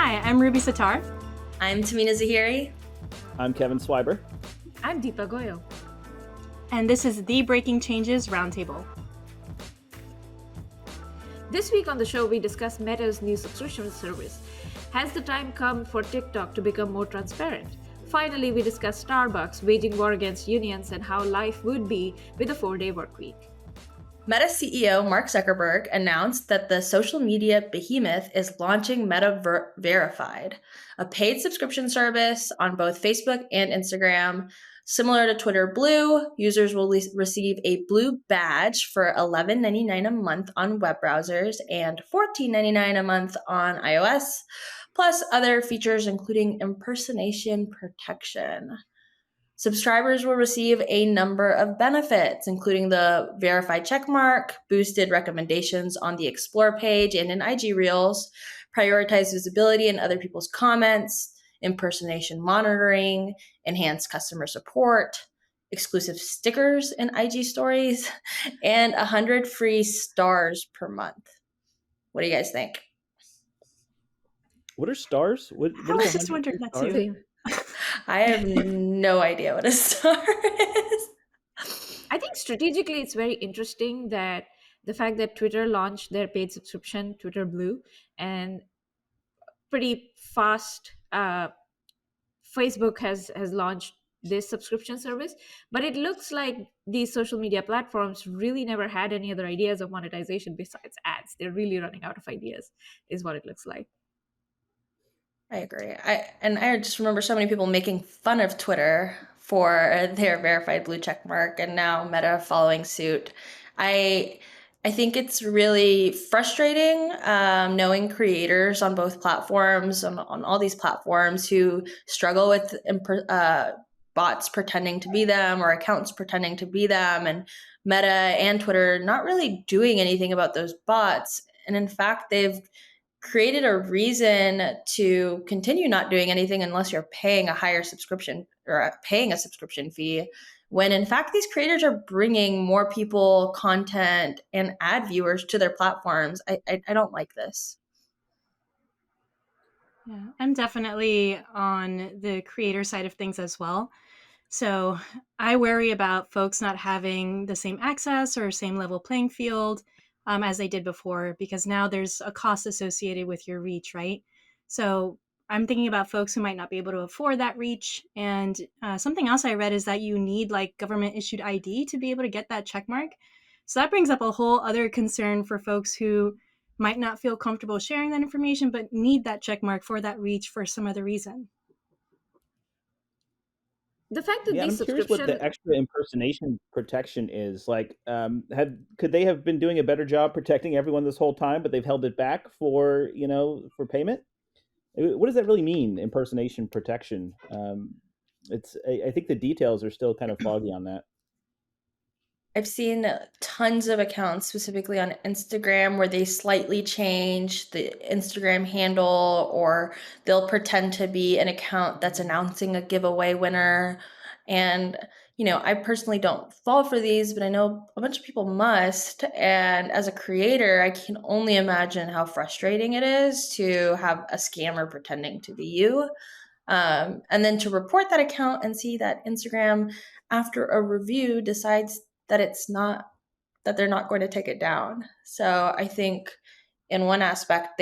Hi, I'm Ruby Sattar. I'm Tamina Zahiri. I'm Kevin Swiber. I'm Deepa Goyal. And this is the Breaking Changes Roundtable. This week on the show, we discuss Meta's new subscription service. Has the time come for TikTok to become more transparent? Finally, we discuss Starbucks waging war against unions and how life would be with a 4-day work week. Meta CEO Mark Zuckerberg announced that the social media behemoth is launching Meta Verified, a paid subscription service on both Facebook and Instagram. Similar to Twitter Blue, users will receive a blue badge for $11.99 a month on web browsers and $14.99 a month on iOS, plus other features including impersonation protection. Subscribers will receive a number of benefits, including the verified checkmark, boosted recommendations on the Explore page and in IG Reels, prioritized visibility in other people's comments, impersonation monitoring, enhanced customer support, exclusive stickers in IG stories, and 100 free stars per month. What do you guys think? What are stars? I was just wondering that too. I have no idea what a star is. I think strategically it's very interesting that the fact that Twitter launched their paid subscription, Twitter Blue, and pretty fast Facebook has launched this subscription service. But it looks like these social media platforms really never had any other ideas of monetization besides ads. They're really running out of ideas, is what it looks like. I agree. I just remember so many people making fun of Twitter for their verified blue check mark, and now Meta following suit. I think it's really frustrating knowing creators on both platforms, on all these platforms, who struggle with bots pretending to be them or accounts pretending to be them, and Meta and Twitter not really doing anything about those bots. And in fact, they've created a reason to continue not doing anything unless you're paying a higher subscription or paying a subscription fee, when in fact these creators are bringing more people, content, and ad viewers to their platforms. I don't like this. Yeah, I'm definitely on the creator side of things as well. So I worry about folks not having the same access or same level playing field as they did before, because now there's a cost associated with your reach, right? So I'm thinking about folks who might not be able to afford that reach. And something else I read is that you need like government issued ID to be able to get that check mark. So that brings up a whole other concern for folks who might not feel comfortable sharing that information, but need that check mark for that reach for some other reason. The fact that these I'm curious what the extra impersonation protection is. Like, could they have been doing a better job protecting everyone this whole time, but they've held it back for payment? What does that really mean, impersonation protection? I think the details are still kind of foggy on that. I've seen tons of accounts, specifically on Instagram, where they slightly change the Instagram handle, or they'll pretend to be an account that's announcing a giveaway winner. And, I personally don't fall for these, but I know a bunch of people must. And as a creator, I can only imagine how frustrating it is to have a scammer pretending to be you. And then to report that account and see that Instagram, after a review, decides that they're not going to take it down. So I think in one aspect,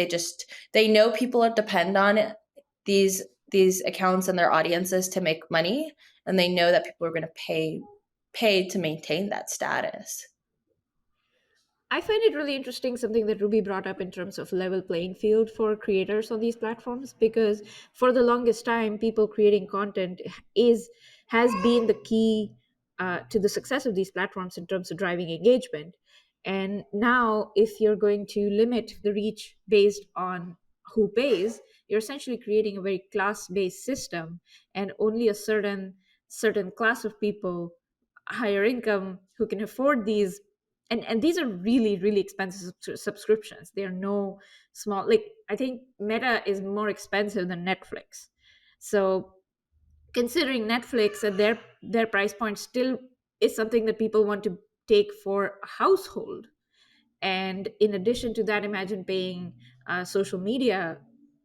they know people depend on it, these accounts and their audiences to make money, and they know that people are going to pay to maintain that status. I find it really interesting, something that Ruby brought up in terms of level playing field for creators on these platforms, because for the longest time, people creating content has been the key to the success of these platforms in terms of driving engagement. And now, if you're going to limit the reach based on who pays, you're essentially creating a very class-based system, and only a certain class of people, higher income, who can afford these. And these are really, really expensive subscriptions. They are no small, like, I think Meta is more expensive than Netflix. So considering Netflix at their price point still is something that people want to take for a household. And in addition to that, imagine paying social media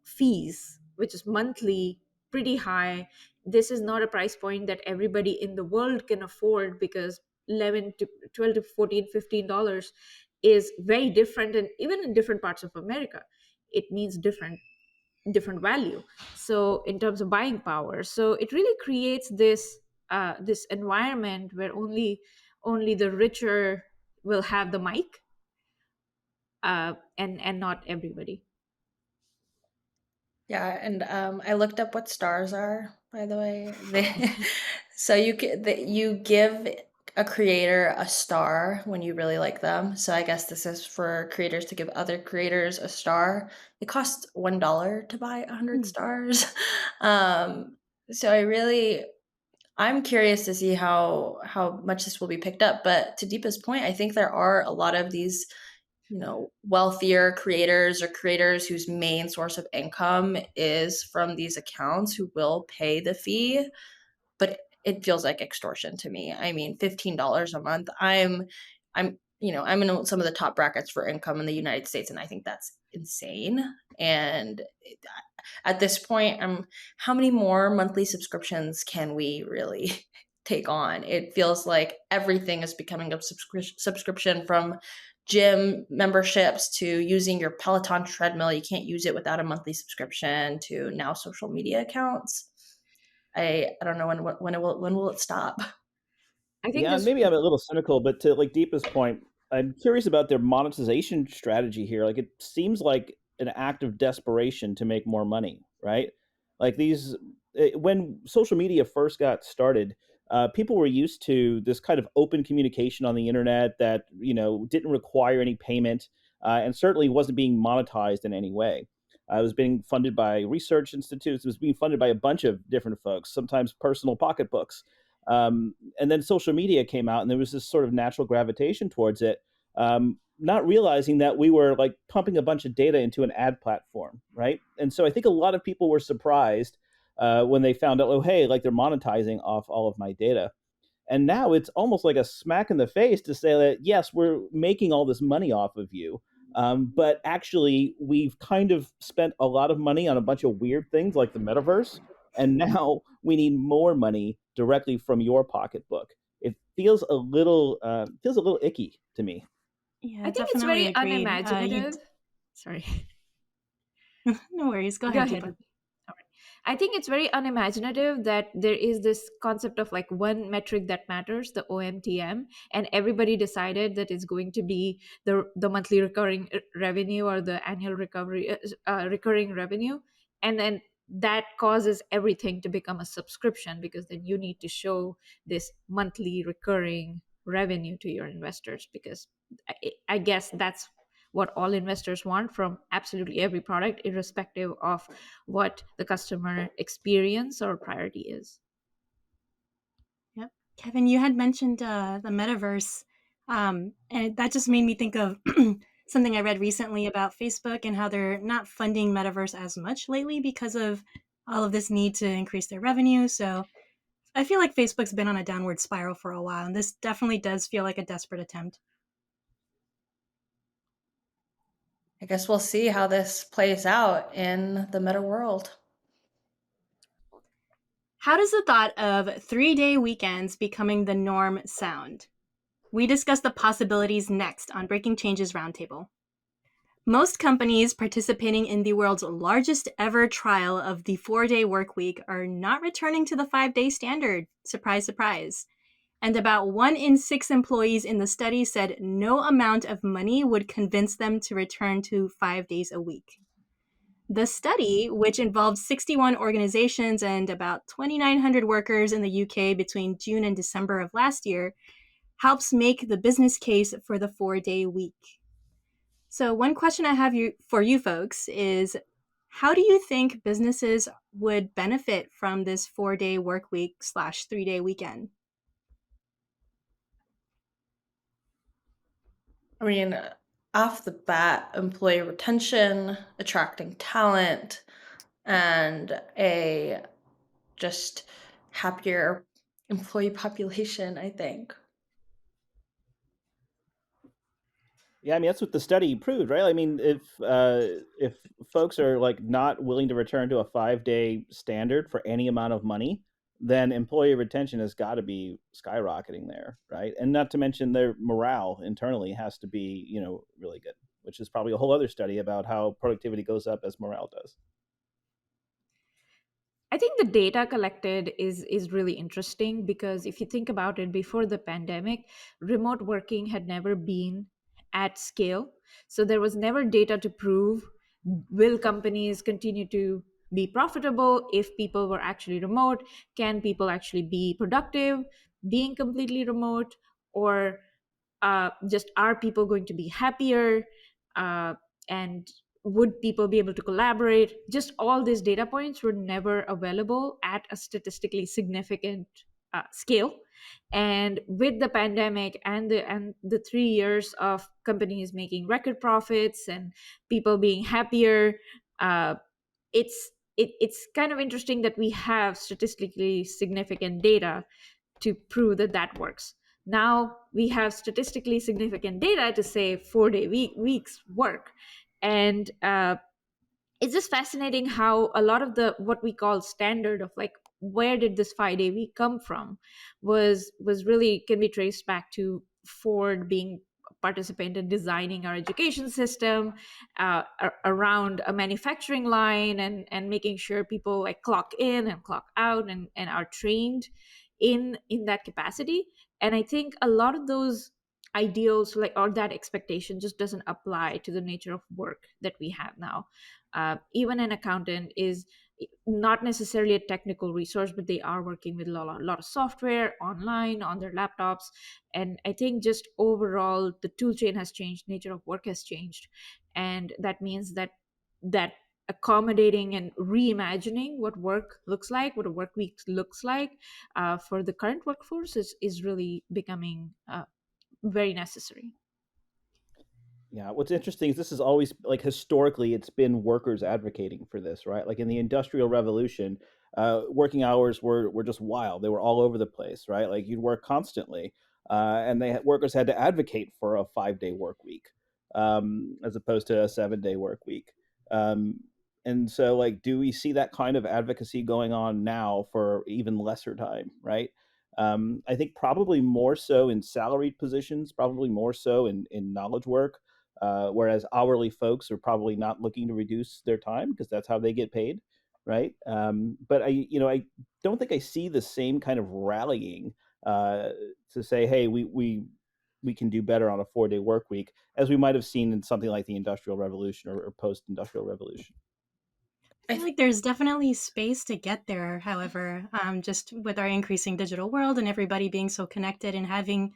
fees, which is monthly, pretty high. This is not a price point that everybody in the world can afford, because 11 to 12 to 14, $15 is very different, and even in different parts of America it means different value, so in terms of buying power. So it really creates this environment where only the richer will have the mic, and not everybody. Yeah, and I looked up what stars are, by the way. So you give a creator a star when you really like them. So I guess this is for creators to give other creators a star. It costs $1 to buy 100 Hmm. stars. Um, so I'm curious to see how much this will be picked up. But to Deepa's point, I think there are a lot of these, wealthier creators or creators whose main source of income is from these accounts who will pay the fee, but it feels like extortion to me. I mean, $15 a month. I'm in some of the top brackets for income in the United States, and I think that's insane. And at this point, how many more monthly subscriptions can we really take on? It feels like everything is becoming a subscription, from gym memberships to using your Peloton treadmill. You can't use it without a monthly subscription, to now social media accounts. I don't know when will it stop? I think Yeah, and this. maybe I'm a little cynical, but to like Deepa's point, I'm curious about their monetization strategy here. Like it seems like an act of desperation to make more money, right? Like when social media first got started, people were used to this kind of open communication on the internet that didn't require any payment, and certainly wasn't being monetized in any way. It was being funded by research institutes. It was being funded by a bunch of different folks, sometimes personal pocketbooks. And then social media came out, and there was this sort of natural gravitation towards it, not realizing that we were like pumping a bunch of data into an ad platform, right? And so I think a lot of people were surprised when they found out, oh, hey, like they're monetizing off all of my data. And now it's almost like a smack in the face to say that, yes, we're making all this money off of you. But actually, we've kind of spent a lot of money on a bunch of weird things like the metaverse. And now we need more money directly from your pocketbook. It feels a little icky to me. I Yeah, think it's definitely very agreed. unimaginative. Sorry. No worries. Go Go ahead, ahead. Deepa. All right. I think it's very unimaginative that there is this concept of like one metric that matters, the OMTM, and everybody decided that it's going to be the monthly recurring revenue, or the annual recurring revenue, and then that causes everything to become a subscription, because then you need to show this monthly recurring revenue to your investors, because I guess that's what all investors want from absolutely every product, irrespective of what the customer experience or priority is. Yep. Kevin, you had mentioned the metaverse, and that just made me think of something I read recently about Facebook and how they're not funding metaverse as much lately because of all of this need to increase their revenue. So I feel like Facebook's been on a downward spiral for a while, and this definitely does feel like a desperate attempt. I guess we'll see how this plays out in the meta world. How does the thought of 3-day weekends becoming the norm sound? We discuss the possibilities next on Breaking Changes Roundtable. Most companies participating in the world's largest ever trial of the 4-day work week are not returning to the 5-day standard. Surprise, surprise. And about 1 in 6 employees in the study said no amount of money would convince them to return to 5 days a week. The study, which involved 61 organizations and about 2,900 workers in the UK between June and December of last year, helps make the business case for the 4-day week. So, one question I have for you folks is, how do you think businesses would benefit from this 4-day work week slash 3-day weekend? I mean, off the bat, employee retention, attracting talent, and a just happier employee population, I think. Yeah, I mean that's what the study proved, right? I mean, if folks are like not willing to return to a 5-day standard for any amount of money, then employee retention has got to be skyrocketing there, right? And not to mention their morale internally has to be, really good, which is probably a whole other study about how productivity goes up as morale does. I think the data collected is really interesting because if you think about it, before the pandemic, remote working had never been at scale. So there was never data to prove will companies continue to be profitable if people were actually remote? Can people actually be productive being completely remote? Or just are people going to be happier? And would people be able to collaborate? Just all these data points were never available at a statistically significant scale. And with the pandemic and the 3 years of companies making record profits and people being happier, uh, it's kind of interesting that we have statistically significant data to prove that that works. Now we have statistically significant data to say 4-day weeks work. And it's just fascinating how a lot of the what we call standard of like where did this 5-day week come from was really can be traced back to Ford being a participant in designing our education system around a manufacturing line and making sure people like clock in and clock out and are trained in that capacity. And I think a lot of those ideals like or that expectation just doesn't apply to the nature of work that we have now. Even an accountant is not necessarily a technical resource, but they are working with a lot of software online on their laptops. And I think just overall, the tool chain has changed, nature of work has changed. And that means that accommodating and reimagining what work looks like, what a work week looks like for the current workforce is really becoming very necessary. Yeah, what's interesting is this is always like historically it's been workers advocating for this, right? Like in the Industrial Revolution, working hours were just wild. They were all over the place, right? Like you'd work constantly, and workers had to advocate for a 5-day work week, as opposed to a 7-day work week. Um, and so, like, do we see that kind of advocacy going on now for even lesser time, right? I think probably more so in salaried positions, probably more so in knowledge work, whereas hourly folks are probably not looking to reduce their time because that's how they get paid, right? But I don't think I see the same kind of rallying uh, to say, hey, we can do better on a 4-day work week as we might have seen in something like the Industrial Revolution or post-industrial revolution. I feel like there's definitely space to get there, however, just with our increasing digital world and everybody being so connected and having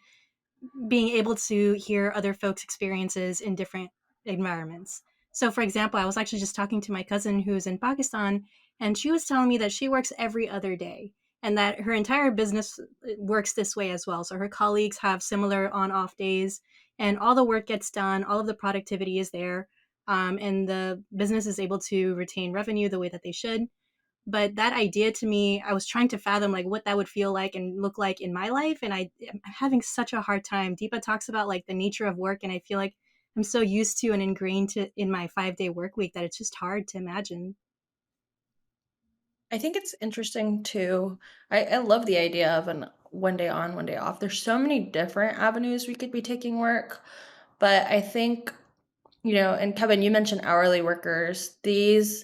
being able to hear other folks' experiences in different environments. So, for example, I was actually just talking to my cousin who's in Pakistan, and she was telling me that she works every other day and that her entire business works this way as well. So, her colleagues have similar on off days, and all the work gets done, all of the productivity is there, and the business is able to retain revenue the way that they should. But that idea to me, I was trying to fathom like what that would feel like and look like in my life, and I'm having such a hard time. Deepa talks about like the nature of work, and I feel like I'm so used to and ingrained in my 5-day work week that it's just hard to imagine. I think it's interesting too. I love the idea of an one day on, one day off. There's so many different avenues we could be taking work, but I think, and Kevin, you mentioned hourly workers. This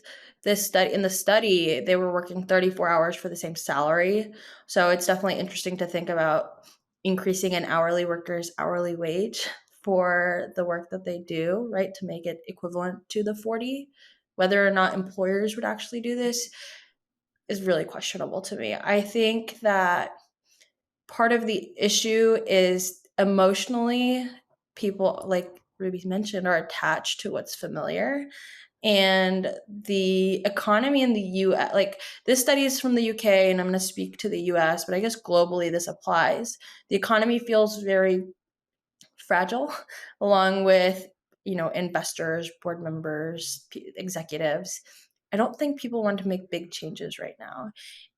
study in the study, they were working 34 hours for the same salary. So it's definitely interesting to think about increasing an hourly worker's hourly wage for the work that they do, right? To make it equivalent to the 40. Whether or not employers would actually do this is really questionable to me. I think that part of the issue is emotionally, people, like Ruby mentioned, are attached to what's familiar. And the economy in the US, like this study is from the UK, and I'm going to speak to the US, but I guess globally this applies. The economy feels very fragile, along with, investors, board members, executives. I don't think people want to make big changes right now.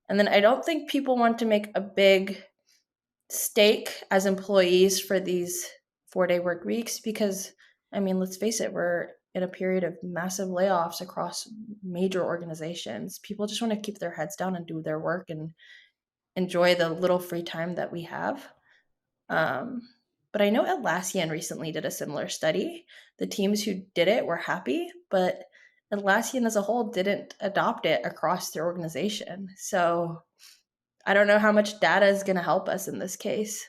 And then I don't think people want to make a big stake as employees for these 4-day work weeks because I mean, let's face it, we're in a period of massive layoffs across major organizations. People just want to keep their heads down and do their work and enjoy the little free time that we have. Um, but I know Atlassian recently did a similar study. The teams who did it were happy, but Atlassian as a whole didn't adopt it across their organization. So I don't know how much data is going to help us in this case.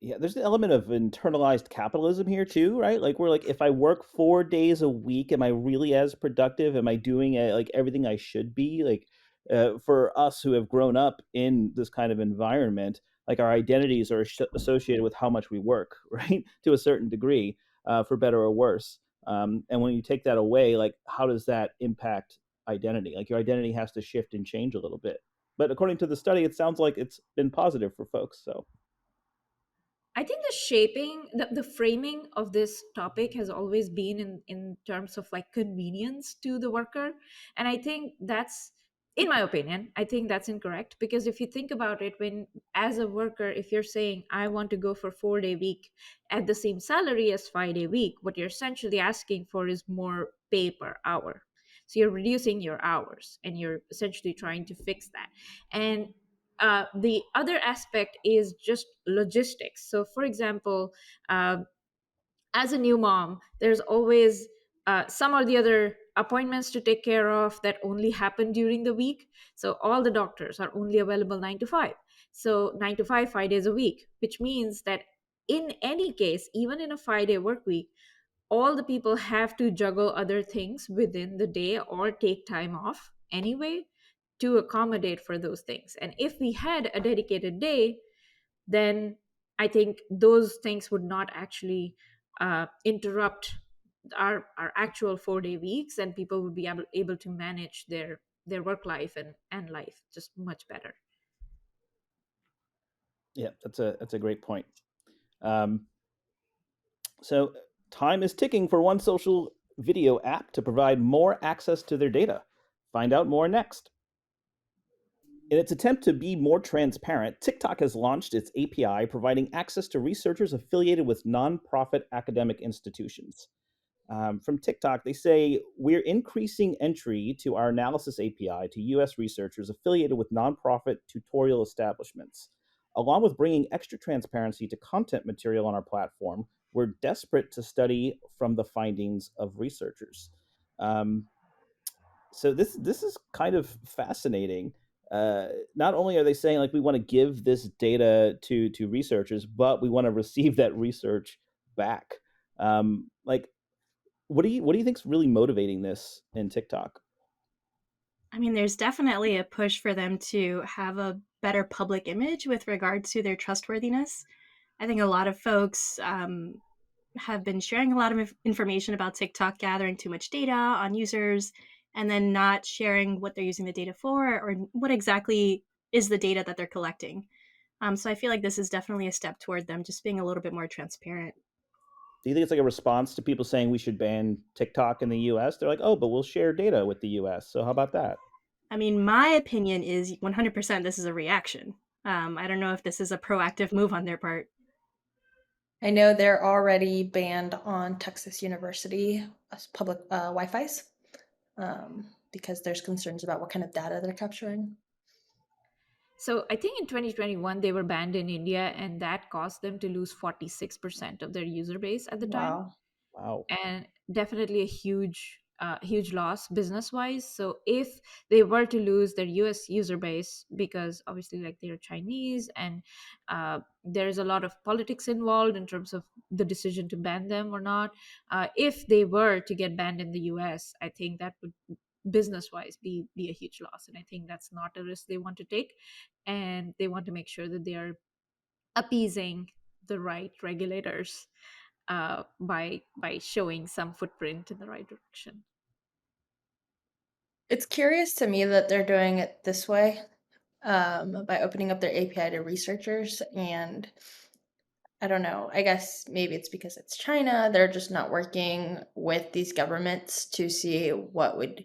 Yeah, there's an element of internalized capitalism here too, right? Like we're like, if I work 4 days a week, am I really as productive? Am I doing like everything I should be? Like for us who have grown up in this kind of environment, like our identities are associated with how much we work, right? To a certain degree, for better or worse. And when you take that away, like how does that impact identity? Like your identity has to shift and change a little bit. But according to the study, it sounds like it's been positive for folks. So. I think the shaping, the framing of this topic has always been in terms of like convenience to the worker. And I think that's, in my opinion, I think that's incorrect. Because if you think about it, when as a worker, if you're saying, I want to go for 4 day week at the same salary as 5 day week, what you're essentially asking for is more pay per hour. So you're reducing your hours and you're essentially trying to fix that. And the other aspect is just logistics. So, for example, as a new mom, there's always some or the other appointments to take care of that only happen during the week. So, all the doctors are only available 9 to 5. So, 9 to 5, 5 days a week, which means that in any case, even in a 5 day work week, all the people have to juggle other things within the day or take time off anyway to accommodate for those things. And if we had a dedicated day, then I think those things would not actually interrupt our actual 4 day weeks, and people would be able to manage their work life and life just much better. Yeah, that's a great point. Um, so time is ticking for one social video app to provide more access to their data. Find out more next. In its attempt to be more transparent, TikTok has launched its API, providing access to researchers affiliated with nonprofit academic institutions. From TikTok, they say, we're increasing entry to our analysis API to US researchers affiliated with nonprofit tutorial establishments. Along with bringing extra transparency to content material on our platform, we're desperate to study from the findings of researchers. Um, so this is kind of fascinating. Not only are they saying like we want to give this data to researchers, but we want to receive that research back. Like what do you think's really motivating this in TikTok? I mean, there's definitely a push for them to have a better public image with regard to their trustworthiness. I think a lot of folks have been sharing a lot of information about TikTok gathering too much data on users and then not sharing what they're using the data for or what exactly is the data that they're collecting. So I feel like this is definitely a step toward them just being a little bit more transparent. Do you think it's like a response to people saying we should ban TikTok in the US? They're like, oh, but we'll share data with the US. So how about that? I mean, my opinion is 100% this is a reaction. I don't know if this is a proactive move on their part. I know they're already banned on Texas University public Wi-Fi's because there's concerns about what kind of data they're capturing. So I think in 2021 they were banned in India, and that caused them to lose 46% of their user base at the time. Wow. Wow. And definitely a huge loss business wise. So if they were to lose their US user base, because obviously like they're Chinese, and there's a lot of politics involved in terms of the decision to ban them or not, if they were to get banned in the US, I think that would business wise be a huge loss. And I think that's not a risk they want to take, and they want to make sure that they are appeasing the right regulators by showing some footprint in the right direction. It's curious to me that they're doing it this way, by opening up their API to researchers. And I don't know, I guess maybe it's because it's China. They're just not working with these governments to see what would,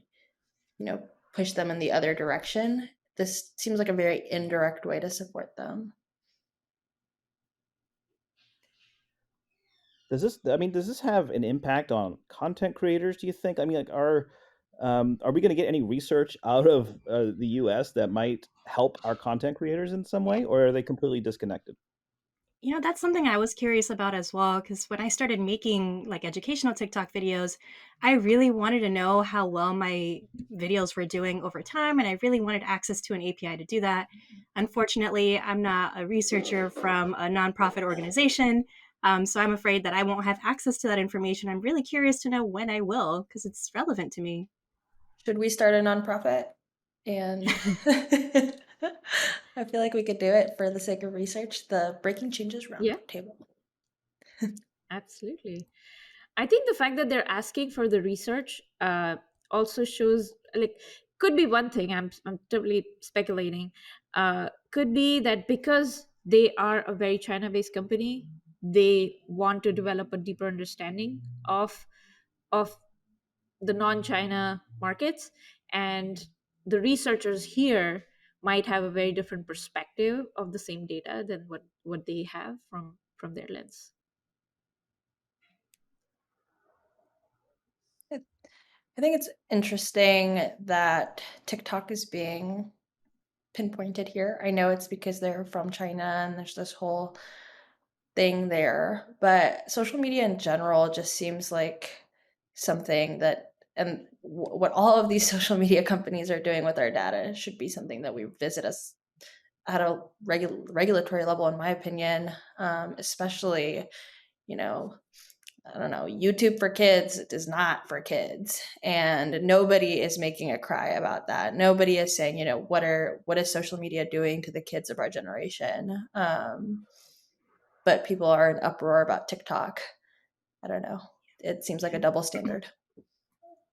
push them in the other direction. This seems like a very indirect way to support them. Does this? I mean, does this have an impact on content creators? Do you think? I mean, like, are we going to get any research out of the U.S. that might help our content creators in some way, or are they completely disconnected? That's something I was curious about as well. Because when I started making like educational TikTok videos, I really wanted to know how well my videos were doing over time. And I really wanted access to an API to do that. Unfortunately, I'm not a researcher from a nonprofit organization. So I'm afraid that I won't have access to that information. I'm really curious to know when I will, because it's relevant to me. Should we start a nonprofit? And I feel like we could do it for the sake of research. The Breaking Changes Yeah, Roundtable. absolutely. I think the fact that they're asking for the research also shows, like, could be one thing. I'm totally speculating. Could be that because they are a very China-based company, they want to develop a deeper understanding of the non-China markets, and the researchers here might have a very different perspective of the same data than what they have from their lens. I think it's interesting that TikTok is being pinpointed here. I know it's because they're from China and there's this whole thing there, but social media in general just seems like something that, and what all of these social media companies are doing with our data should be something that we visit us at a regulatory level, in my opinion, especially, you know, I don't know, YouTube for kids is not for kids. And nobody is making a cry about that. Nobody is saying, what is social media doing to the kids of our generation? But people are in uproar about TikTok. I don't know. It seems like a double standard.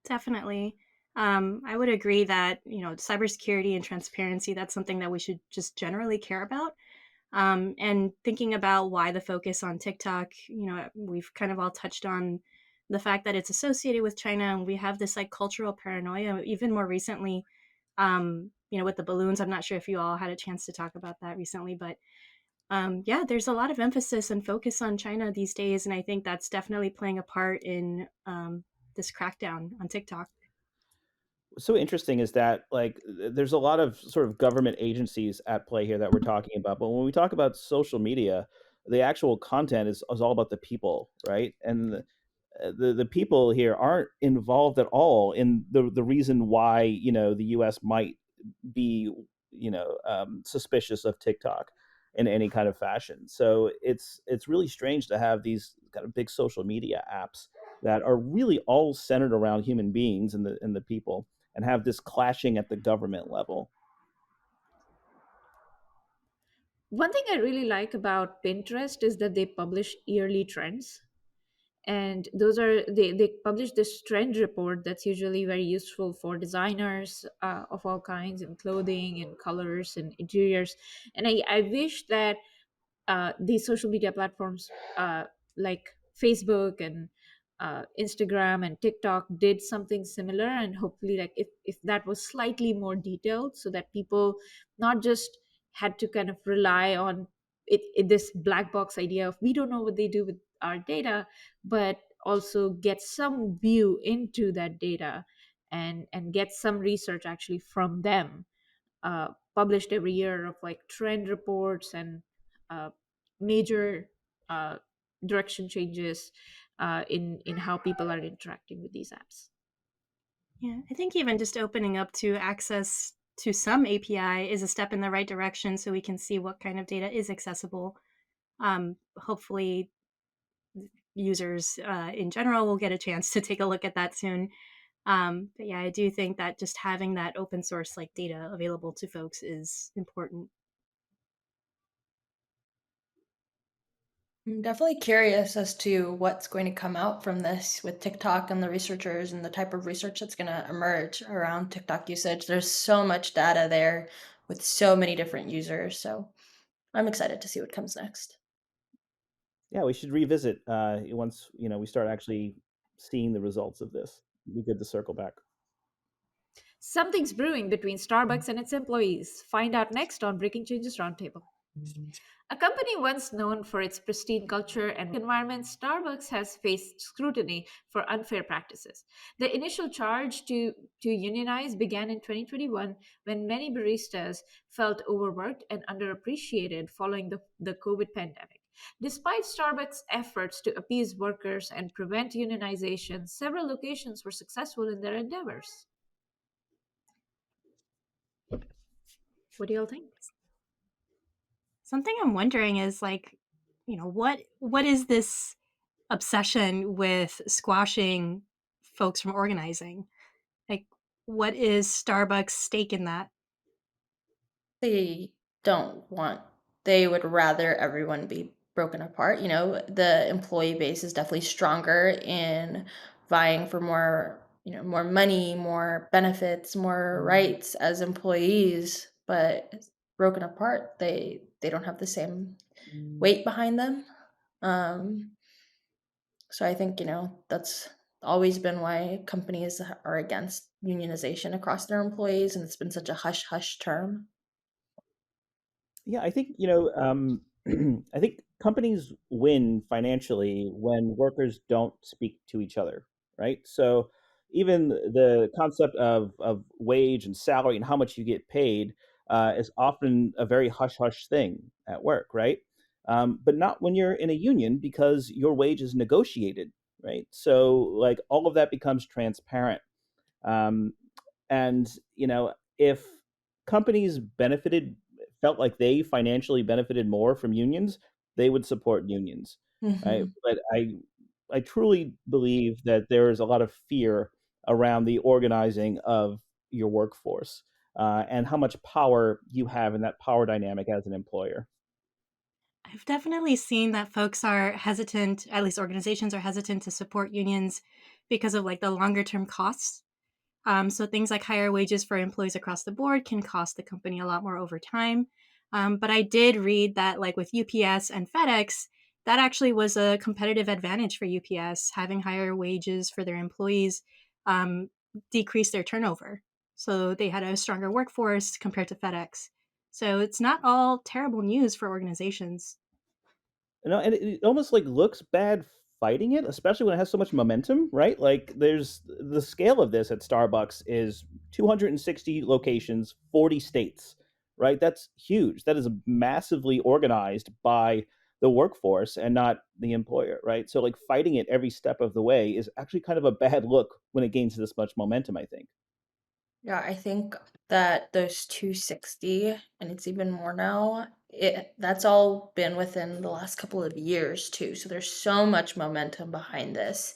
Definitely. I would agree that, cybersecurity and transparency, that's something that we should just generally care about. And thinking about why the focus on TikTok, we've kind of all touched on the fact that it's associated with China, and we have this like cultural paranoia, even more recently, with the balloons. I'm not sure if you all had a chance to talk about that recently, but yeah, there's a lot of emphasis and focus on China these days. And I think that's definitely playing a part in this crackdown on TikTok. What's so interesting is that like there's a lot of sort of government agencies at play here that we're talking about, but when we talk about social media, the actual content is all about the people, right? And the people here aren't involved at all in the reason why the U.S. might be suspicious of TikTok in any kind of fashion. So it's really strange to have these kind of big social media apps that are really all centered around human beings and the people, and have this clashing at the government level. One thing I really like about Pinterest is that they publish yearly trends, and those are they publish this trend report that's usually very useful for designers of all kinds, in clothing and colors and interiors. And I wish that these social media platforms like Facebook and Instagram and TikTok did something similar, and hopefully, like, if that was slightly more detailed, so that people not just had to kind of rely on this black box idea of we don't know what they do with our data, but also get some view into that data, and get some research actually from them, published every year, of like trend reports and uh, major uh, direction changes in how people are interacting with these apps. Yeah, I think even just opening up to access to some API is a step in the right direction so we can see what kind of data is accessible. Hopefully, users in general will get a chance to take a look at that soon. But yeah, I do think that just having that open source like data available to folks is important. I'm definitely curious as to what's going to come out from this with TikTok and the researchers and the type of research that's going to emerge around TikTok usage. There's so much data there with so many different users. So I'm excited to see what comes next. Yeah, we should revisit once we start actually seeing the results of this. It'd be good to circle back. Something's brewing between Starbucks and its employees. Find out next on Breaking Changes Roundtable. A company once known for its pristine culture and environment, Starbucks has faced scrutiny for unfair practices. The initial charge to unionize began in 2021 when many baristas felt overworked and underappreciated following the COVID pandemic. Despite Starbucks' efforts to appease workers and prevent unionization, several locations were successful in their endeavors. What do y'all think? Something I'm wondering is like, what is this obsession with squashing folks from organizing? Like, what is Starbucks' stake in that? They don't want they would rather everyone be broken apart. The employee base is definitely stronger in vying for more, more money, more benefits, more rights as employees, but broken apart, they don't have the same weight behind them. Um, so I think, that's always been why companies are against unionization across their employees, and it's been such a hush hush term. Yeah, I think, I think companies win financially when workers don't speak to each other, right? So even the concept of wage and salary and how much you get paid is often a very hush hush thing at work, right? But not when you're in a union because your wage is negotiated, right? So like all of that becomes transparent. Um, and if companies felt like they financially benefited more from unions, they would support unions, right? Mhm. But I truly believe that there is a lot of fear around the organizing of your workforce and how much power you have in that power dynamic as an employer. I've definitely seen that folks are hesitant, at least organizations are hesitant to support unions because of like the longer term costs. So things like higher wages for employees across the board can cost the company a lot more over time. But I did read that, like with UPS and FedEx, that actually was a competitive advantage for UPS. Having higher wages for their employees um, decreased their turnover. So they had a stronger workforce compared to FedEx. So it's not all terrible news for organizations. And it almost like looks bad fighting it, especially when it has so much momentum, right? Like there's the scale of this at Starbucks is 260 locations, 40 states, right? That's huge. That is massively organized by the workforce and not the employer, right? So like fighting it every step of the way is actually kind of a bad look when it gains this much momentum, I think. Yeah, I think that those 260, and it's even more now, that's all been within the last couple of years too. So there's so much momentum behind this.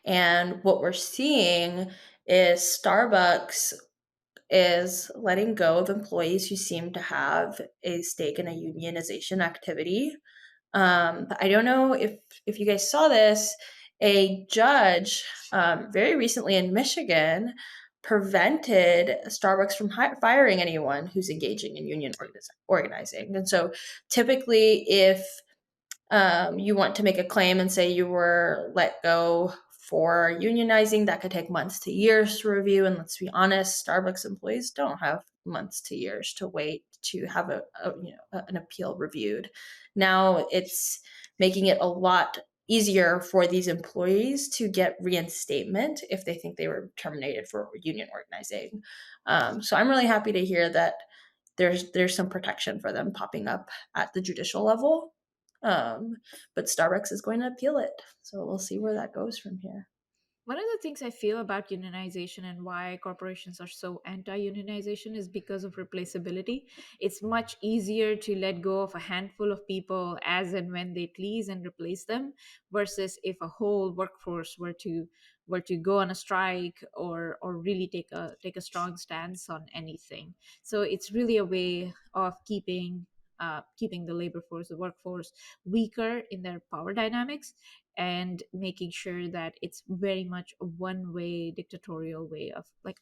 And what we're seeing is Starbucks is letting go of employees who seem to have a stake in a unionization activity. I don't know if you guys saw this. A judge very recently in Michigan prevented Starbucks from firing anyone who's engaging in union organizing. And so, typically, if you want to make a claim and say you were let go for unionizing, that could take months to years to review. And let's be honest, Starbucks employees don't have months to years to wait to have an appeal reviewed. Now it's making it a lot easier for these employees to get reinstatement if they think they were terminated for union organizing. So I'm really happy to hear that there's some protection for them popping up at the judicial level. Um, but Starbucks is going to appeal it. So we'll see where that goes from here. One of the things I feel about unionization and why corporations are so anti unionization is because of replaceability. It's much easier to let go of a handful of people as and when they please and replace them versus if a whole workforce were to go on a strike or really take a strong stance on anything. So it's really a way of keeping the labor force, the workforce, weaker in their power dynamics and making sure that it's very much a one way dictatorial way of like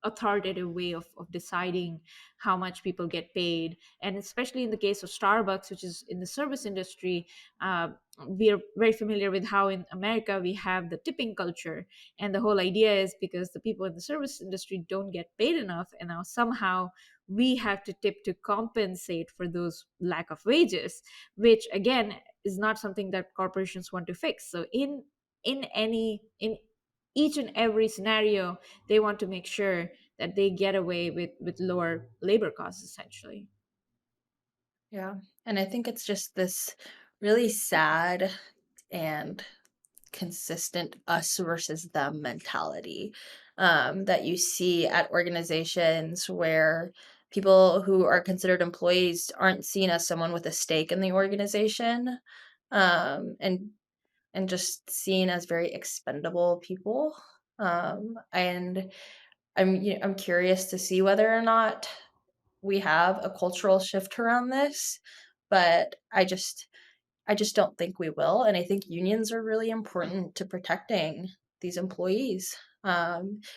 authoritative way of deciding how much people get paid. And especially in the case of Starbucks, which is in the service industry, uh, we are very familiar with how in America we have the tipping culture. And the whole idea is because the people in the service industry don't get paid enough, and now somehow we have to tip to compensate for those lack of wages, which again is not something that corporations want to fix. So in each and every scenario, they want to make sure that they get away with lower labor costs, essentially. Yeah. And I think it's just this really sad and consistent us versus them mentality that you see at organizations where people who are considered employees aren't seen as someone with a stake in the organization, um, and and just seen as very expendable people. And I'm curious to see whether or not we have a cultural shift around this, but I just don't think we will, and I think unions are really important to protecting these employees.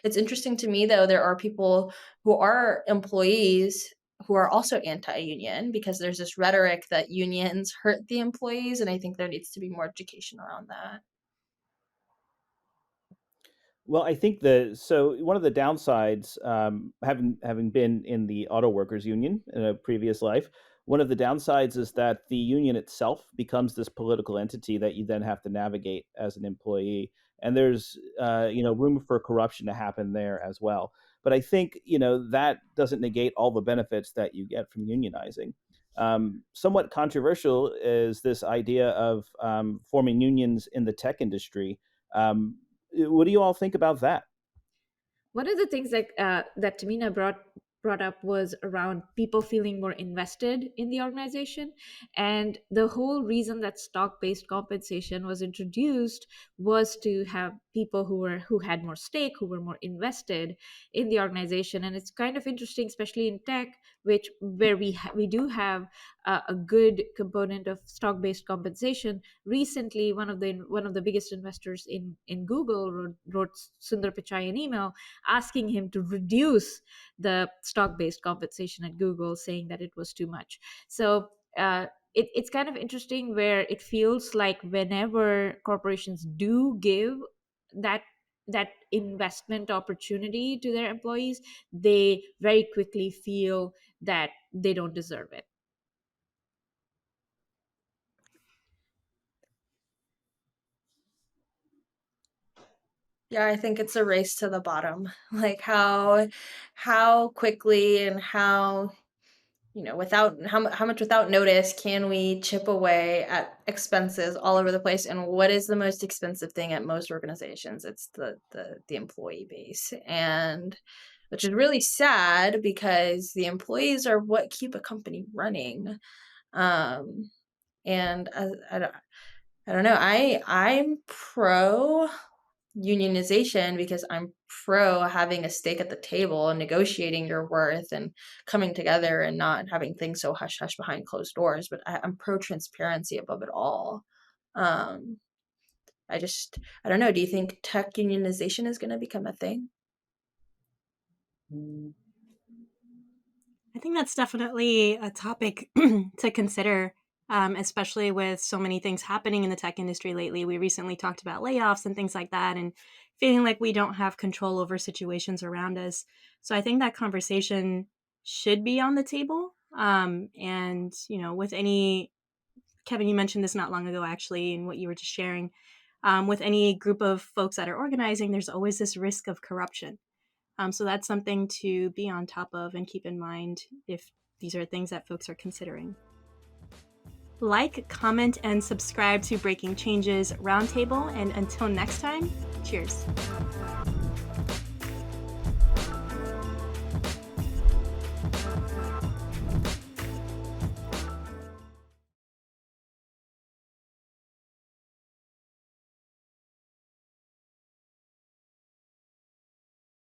It's interesting to me, though, there are people who are employees who are also anti-union because there's this rhetoric that unions hurt the employees, and I think there needs to be more education around that. Well, I think one of the downsides, having been in the auto workers union in a previous life, one of the downsides is that the union itself becomes this political entity that you then have to navigate as an employee, and there's room for corruption to happen there as well. But I think that doesn't negate all the benefits that you get from unionizing. Somewhat controversial is this idea of forming unions in the tech industry. What do you all think about that? One of the things that Tamina brought up was around people feeling more invested in the organization. And the whole reason that stock-based compensation was introduced was to have people who had more stake, who were more invested in the organization. And it's kind of interesting, especially in tech, which where we do have a good component of stock-based compensation. Recently, one of the biggest investors in Google wrote Sundar Pichai an email asking him to reduce the stock-based compensation at Google, saying that it was too much. So it's kind of interesting where it feels like whenever corporations do give that investment opportunity to their employees, they very quickly feel that they don't deserve it. Yeah, I think it's a race to the bottom. Like how quickly and how without how much without notice can we chip away at expenses all over the place? And what is the most expensive thing at most organizations? It's the employee base, and which is really sad because the employees are what keep a company running. Um, and I don't know. I'm pro unionization because I'm pro having a stake at the table and negotiating your worth and coming together and not having things so hush hush behind closed doors. But I'm pro transparency above it all. Um, I don't know. Do you think tech unionization is going to become a thing? I think that's definitely a topic to consider, especially with so many things happening in the tech industry lately. We recently talked about layoffs and things like that, and feeling like we don't have control over situations around us. So I think that conversation should be on the table. And, with any, Kevin, you mentioned this not long ago, actually, in what you were just sharing. With any group of folks that are organizing, there's always this risk of corruption. So that's something to be on top of and keep in mind if these are things that folks are considering. Like, comment, and subscribe to Breaking Changes Roundtable. And until next time, cheers.